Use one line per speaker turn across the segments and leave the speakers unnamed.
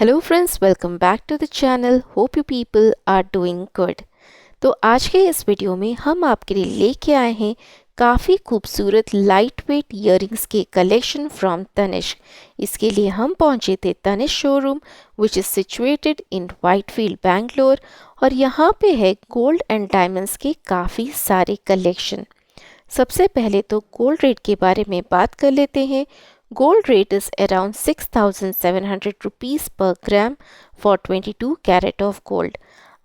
Hello friends, welcome back to the channel. Hope you people are doing good. तो आज के इस video में हम आपके लिए लेके आए हैं काफ़ी खूबसूरत लाइट वेट ईयरिंग्स के कलेक्शन फ्रॉम तनिष्क। इसके लिए हम पहुंचे थे Tanishq showroom which is situated in Whitefield Bangalore, और यहाँ पे है गोल्ड एंड डायमंड्स के काफ़ी सारे कलेक्शन। सबसे पहले तो गोल्ड रेट के बारे में बात कर लेते हैं। Gold rate is around 6,700 rupees per gram for 22 carat of gold.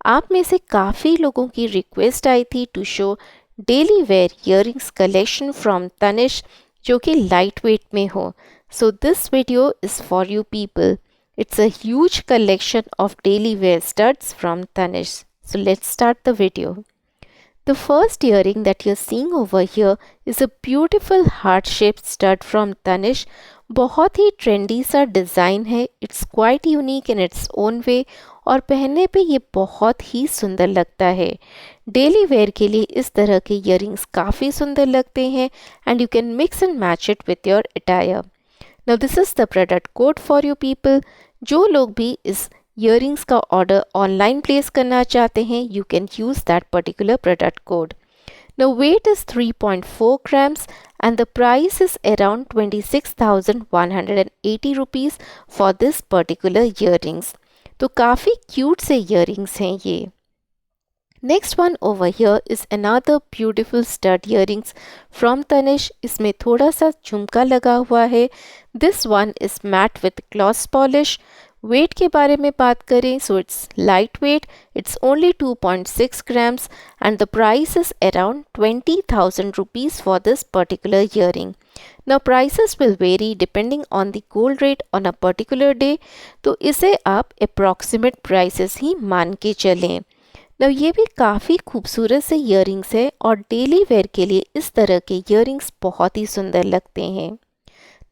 आप में से काफ़ी लोगों की रिक्वेस्ट आई थी to show daily wear earrings collection from Tanishq जो कि लाइट वेट में हो। So this video is for you people. It's a huge collection of daily wear studs from Tanishq. So let's start the video. The first earring that you're seeing over here is a beautiful heart-shaped stud from Tanishq. बहुत ही trendy सा design है। It's quite unique in its own way और पहनने पे ये बहुत ही सुंदर लगता है। डेली वेयर के लिए इस तरह के ईयरिंग्स काफ़ी सुंदर लगते हैं and you can mix and match it with your attire. Now this is the product code for you people. जो लोग भी इस ईयरिंग्स का ऑर्डर ऑनलाइन प्लेस करना चाहते हैं, you can use that particular product code. Now weight is 3.4 grams and the price is around 26,180 rupees for this particular earrings. तो काफ़ी क्यूट से earrings हैं ये। Next one over here is another beautiful stud earrings from Tanishq. इसमें थोड़ा सा झुमका लगा हुआ है। This one is matte with gloss polish. वेट के बारे में बात करें so it's light weight, it's only 2.6 grams and the price is around 20,000 rupees for this particular earring. Now prices will vary depending on the gold rate on a particular day, तो इसे आप approximate prices ही मान के चलें। Now ये भी काफ़ी खूबसूरत से earrings है और डेली वेयर के लिए इस तरह के earrings बहुत ही सुंदर लगते हैं।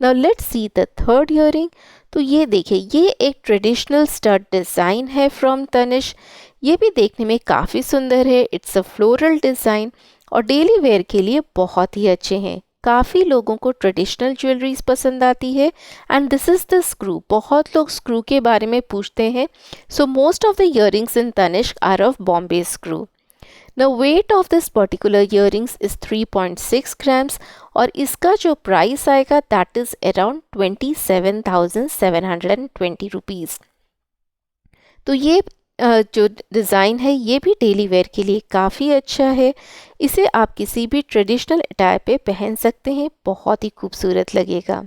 Now let's see the third earring. तो ये देखिए, ये एक ट्रेडिशनल स्टड डिज़ाइन है फ्रॉम तनिष्क। ये भी देखने में काफ़ी सुंदर है। इट्स अ फ्लोरल डिज़ाइन और डेली वेयर के लिए बहुत ही अच्छे हैं। काफ़ी लोगों को ट्रेडिशनल ज्वेलरीज पसंद आती है and this is the screw. बहुत लोग स्क्रू के बारे में पूछते हैं। So most of the earrings in Tanishq are of Bombay screw. The weight of this particular earrings is 3.6 grams और इसका जो प्राइस आएगा that is around 27,720 rupees। तो ये जो डिज़ाइन है ये भी डेली वेयर के लिए काफ़ी अच्छा है। इसे आप किसी भी ट्रेडिशनल अटायर पे पहन सकते हैं, बहुत ही खूबसूरत लगेगा।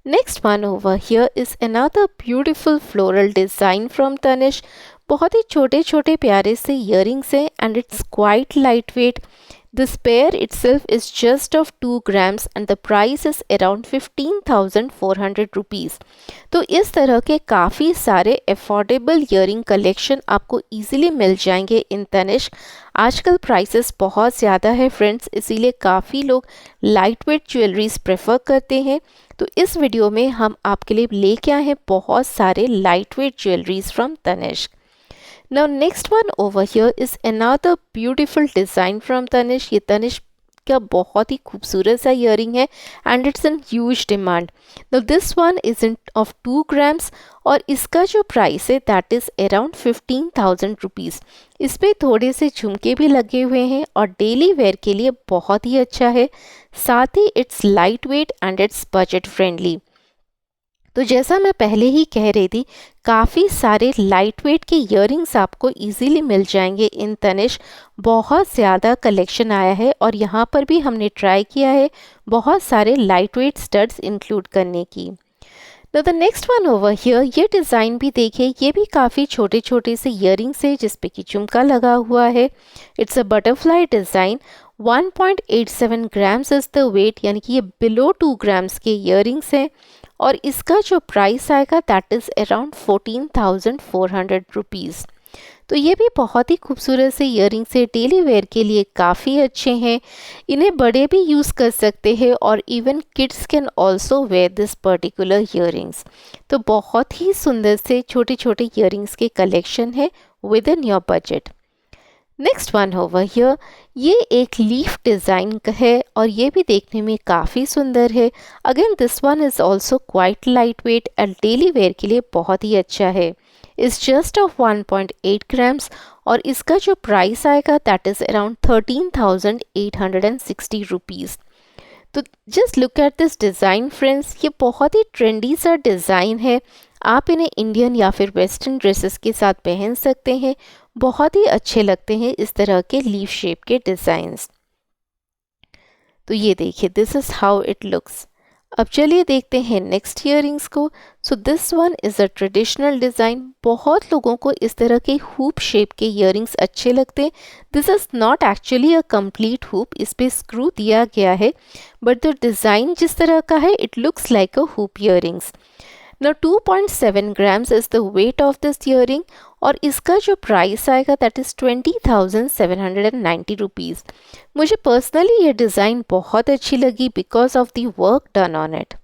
Next one over here is another beautiful floral design from Tanishq. बहुत ही छोटे छोटे प्यारे से earrings हैं and it's quite lightweight. This pair itself is just of 2 grams and the price is around 15,400 rupees. तो इस तरह के काफ़ी सारे अफोर्डेबल earring कलेक्शन आपको easily मिल जाएंगे इन तनिष्क। आजकल प्राइसेस बहुत ज़्यादा है फ्रेंड्स, इसीलिए काफ़ी लोग लाइट वेट ज्वेलरीज प्रेफर करते हैं। तो इस वीडियो में हम आपके लिए लेके आए हैं बहुत सारे light weight jewelleries from Tanishq. Now next one over here is another beautiful design from Tanishq. ये तनिष्क का बहुत ही खूबसूरत सा ईयरिंग है and it's in huge demand. Now this one is of 2 grams और इसका जो प्राइस है that is around 15,000 rupees. इस पे थोड़े से झुमके भी लगे हुए हैं और डेली वेयर के लिए बहुत ही अच्छा है। साथ ही it's light weight and it's budget friendly. तो जैसा मैं पहले ही कह रही थी, काफ़ी सारे लाइट वेट के ईयरिंग्स आपको इजीली मिल जाएंगे इन तनिष्क। बहुत ज़्यादा कलेक्शन आया है और यहाँ पर भी हमने ट्राई किया है बहुत सारे लाइट वेट स्टड्स इंक्लूड करने की। Now the next one over here, ये डिज़ाइन भी देखिए, ये भी काफ़ी छोटे छोटे से ईयरिंग्स है जिस पे कि झुमका लगा हुआ है। It's a butterfly design. 1.87 grams is the weight, यानी कि ये बिलो 2 grams के ईयरिंग्स हैं और इसका जो प्राइस आएगा दैट इज़ अराउंड 14,400 रुपीज़। तो ये भी बहुत ही खूबसूरत से ईयरिंग्स से डेली वेयर के लिए काफ़ी अच्छे हैं। इन्हें बड़े भी यूज़ कर सकते हैं और even kids can also wear this particular earrings. तो बहुत ही सुंदर से छोटे छोटे ईयरिंग्स के कलेक्शन है with in your budget. Next one over here, ये एक लीफ डिज़ाइन है और ये भी देखने में काफ़ी सुंदर है। Again this one is also quite light weight and daily wear के लिए बहुत ही अच्छा है। इज़ जस्ट ऑफ 1.8 ग्राम्स और इसका जो प्राइस आएगा दैट इज़ अराउंड 13,860 रुपीज़। तो just look at this design friends, ये बहुत ही ट्रेंडी सा डिज़ाइन है। आप इन्हें इंडियन या फिर वेस्टर्न ड्रेसेस के साथ पहन सकते हैं। बहुत ही अच्छे लगते हैं इस तरह के लीफ शेप के डिज़ाइंस। तो ये देखिए, this is how it looks. अब चलिए देखते हैं नेक्स्ट ईयरिंग्स को। So this one is a traditional design. बहुत लोगों को इस तरह के हुप शेप के ईयरिंग्स अच्छे लगते हैं। This is not actually a complete hoop, इस पे स्क्रू दिया गया है, बट द डिज़ाइन जिस तरह का है it looks like a hoop earrings. Now 2.7 grams is the weight of this earring और इसका जो प्राइस आएगा दैट इज़ 20,790 रुपीज़। मुझे पर्सनली ये डिज़ाइन बहुत अच्छी लगी because of the work done on it.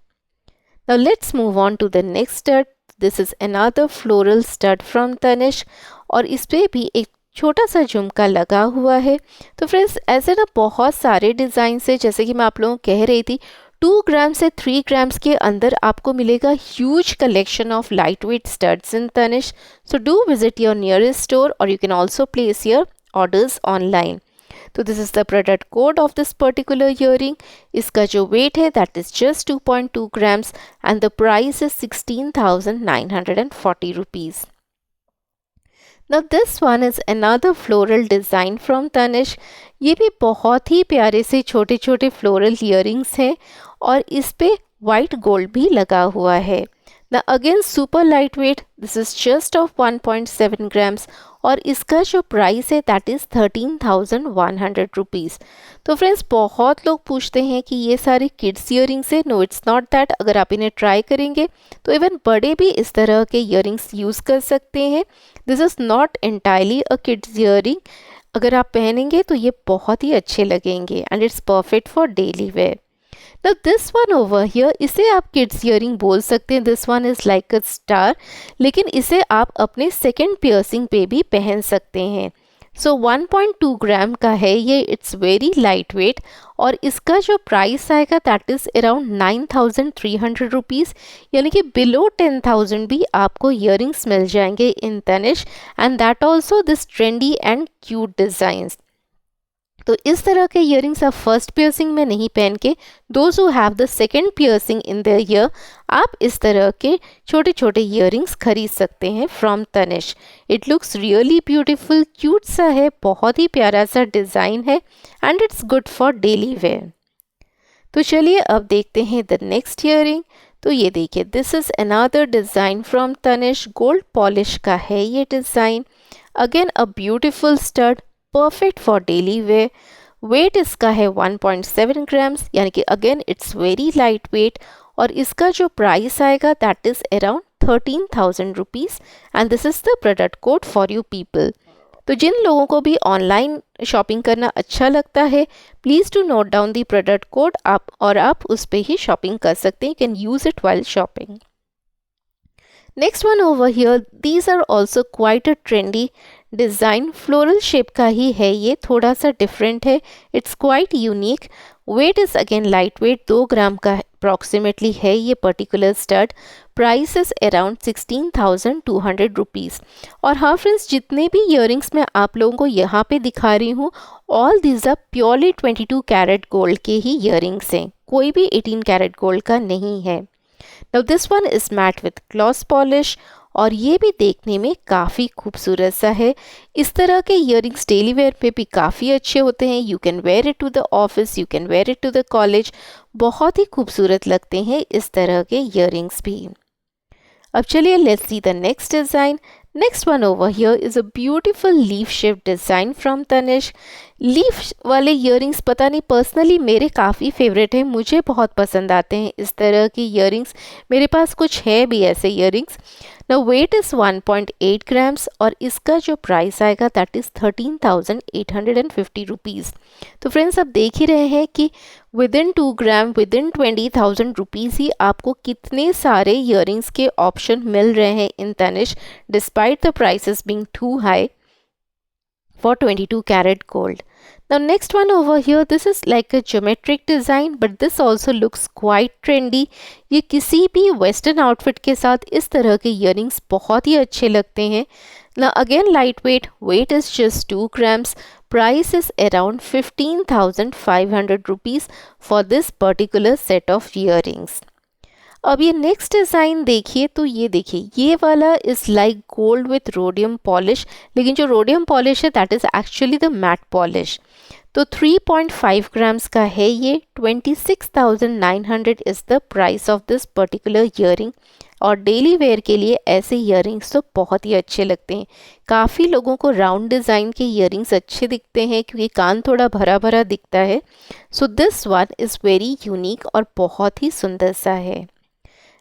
Now let's move on to the next stud. This is another floral stud from Tanishq और इस पे भी एक छोटा सा झुमका लगा हुआ है। तो फ्रेंड्स ऐसे ना बहुत सारे डिज़ाइन है, जैसे कि मैं आप लोगों को कह रही थी 2 ग्राम से 3 ग्राम्स के अंदर आपको मिलेगा huge collection of light weight studs in Tanishq. So do visit your nearest store और you can also place your orders online. तो this is the product code of this particular earring. इसका जो वेट है that is just 2.2 grams and the price is 16,940 rupees. Now this one is another floral design from Tanishq. ये भी बहुत ही प्यारे से छोटे छोटे फ्लोरल ईयरिंग्स हैं और इस पे वाइट गोल्ड भी लगा हुआ है। Now again super lightweight, this is just of 1.7 grams और इसका जो प्राइस है दैट इज़ 13,100 रुपीज़। तो फ्रेंड्स बहुत लोग पूछते हैं कि ये सारे किड्स ईयरिंग्स है। No it's not that. अगर आप इन्हें ट्राई करेंगे तो इवन बड़े भी इस तरह के ईयरिंग्स यूज़ कर सकते हैं। This is not entirely a kids earring. अगर आप पहनेंगे तो ये बहुत ही अच्छे लगेंगे and it's perfect for daily wear. Now this one over here, इसे आप किड्स ईयरिंग बोल सकते हैं। This one is like a star, लेकिन इसे आप अपने सेकेंड पियर्सिंग पे भी पहन सकते हैं। सो 1.2 ग्राम का है ये। इट्स वेरी लाइट वेट और इसका जो प्राइस आएगा दैट इज़ अराउंड 9,300 रुपीज़, यानी कि बिलो 10,000 भी आपको ईयरिंग्स मिल जाएंगे in Tanishq and that also this trendy and cute designs. तो इस तरह के ईयरिंग्स आप फर्स्ट पियर्सिंग में नहीं पहन के, those who have the second piercing in the year, आप इस तरह के छोटे छोटे ईयरिंग्स खरीद सकते हैं from Tanishq. It looks really beautiful, cute सा है, बहुत ही प्यारा सा डिज़ाइन है and it's good for daily wear. तो चलिए अब देखते हैं द नेक्स्ट ईयरिंग। तो ये देखिए, this is another design from Tanishq. Gold polish का है ये design. Again a beautiful stud, perfect for daily wear. Weight इसका है 1.7 ग्राम्स, यानी कि again it's very light weight और इसका जो प्राइस आएगा that is around 13,000 rupees and this is the product code for you people. तो जिन लोगों को भी ऑनलाइन शॉपिंग करना अच्छा लगता है, please do note down the product code आप उस पर ही शॉपिंग कर सकते हैं। You can use it while shopping. Next one over here, these are also quite a trendy design. Floral shape का ही है ये, थोड़ा सा डिफरेंट है। It's quite unique. Weight is again light weight, 2 gram का अप्रॉक्सीमेटली है ये particular stud. Price is around 16,200 rupees. और हाँ फ्रेंड्स, जितने भी ईयरिंग्स मैं आप लोगों को यहाँ पे दिखा रही हूँ, all these are purely 22 carat gold के ही ईयरिंग्स हैं, कोई भी 18 कैरेट गोल्ड का नहीं है। Now this one is matte with gloss polish और ये भी देखने में काफ़ी खूबसूरत सा है। इस तरह के ईयरिंग्स डेली वेयर पे भी काफ़ी अच्छे होते हैं। You can wear it to the office, you can wear it to the college. बहुत ही खूबसूरत लगते हैं इस तरह के ईयरिंग्स भी। अब चलिए let's see the next design. Next one over here is a beautiful leaf shape design from Tanishq. Leaf वाले ईयरिंग्स पता नहीं पर्सनली मेरे काफ़ी फेवरेट हैं, मुझे बहुत पसंद आते हैं इस तरह की ईयरिंग्स। मेरे पास कुछ है भी ऐसे ईयरिंग्स। ना वेट इज़ 1.8 ग्राम्स और इसका जो प्राइस आएगा दैट इज़ 13,850 रुपीज़। तो फ्रेंड्स आप देख ही रहे हैं कि within 2 gram within 20,000 rupees ही आपको कितने सारे ईयरिंग्स के ऑप्शन मिल रहे हैं in Tanishq despite the prices being too high. for 22 karat gold. Now next one over here, this is like a geometric design but this also looks quite trendy. ये किसी भी western outfit के साथ इस तरह के earrings बहुत ही अच्छे लगते हैं. Now again lightweight, weight is just 2 grams. Price is around 15,500 rupees for this particular set of earrings. अब ये नेक्स्ट डिज़ाइन देखिए तो ये देखिए ये वाला is like gold with rhodium polish, लेकिन जो रोडियम पॉलिश है that is actually the matte polish. तो 3.5 ग्राम्स का है ये. 26,900 is the price of this particular earring. और डेली वेयर के लिए ऐसे ईयरिंग्स तो बहुत ही अच्छे लगते हैं. काफ़ी लोगों को राउंड डिज़ाइन के ईयरिंग्स अच्छे दिखते हैं क्योंकि कान थोड़ा भरा भरा दिखता है. So this one is very unique और बहुत ही सुंदर सा है.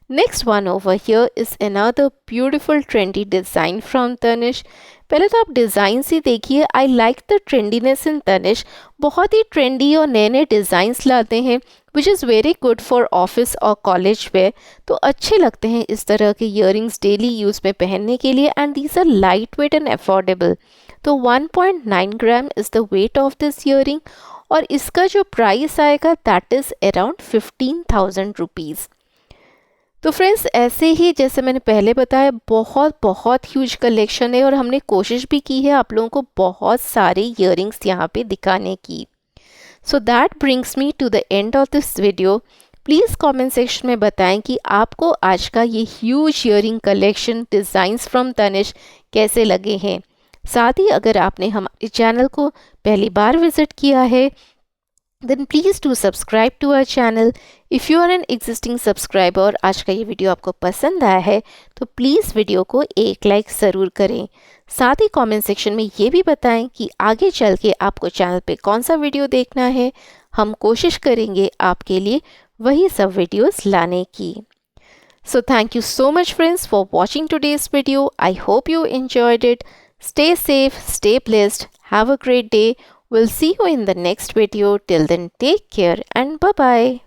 Next one over here is another beautiful trendy design from Tanishq. पहले तो आप डिज़ाइन से देखिए. I like the trendiness in Tanishq. बहुत ही ट्रेंडी और नए नए डिज़ाइंस लाते हैं which is very good for office और कॉलेज wear. तो अच्छे लगते हैं इस तरह के ईयरिंग्स डेली यूज़ में पहनने के लिए and these are lightweight and affordable. तो 1.9 ग्राम is the weight of this earring और इसका जो प्राइस आएगा that is around 15,000 rupees. तो फ्रेंड्स ऐसे ही जैसे मैंने पहले बताया बहुत बहुत ह्यूज कलेक्शन है और हमने कोशिश भी की है आप लोगों को बहुत सारे ईयरिंग्स यहाँ पे दिखाने की. So that brings me to the end of this video. Please comment section में बताएं कि आपको आज का ये huge earring collection designs from Tanishq कैसे लगे हैं. साथ ही अगर आपने हमारे चैनल को पहली बार विज़िट किया है then please do subscribe to our channel. If you are an existing subscriber और आज का ये वीडियो आपको पसंद आया है तो प्लीज़ वीडियो को एक लाइक ज़रूर करें. साथ ही कमेंट सेक्शन में ये भी बताएं कि आगे चल के आपको चैनल पे कौन सा वीडियो देखना है. हम कोशिश करेंगे आपके लिए वही सब वीडियोस लाने की. So thank you so much friends for watching today's video. I hope you enjoyed it. Stay safe, stay blessed, have a great day. We'll see you in the next video. Till then, take care and bye-bye.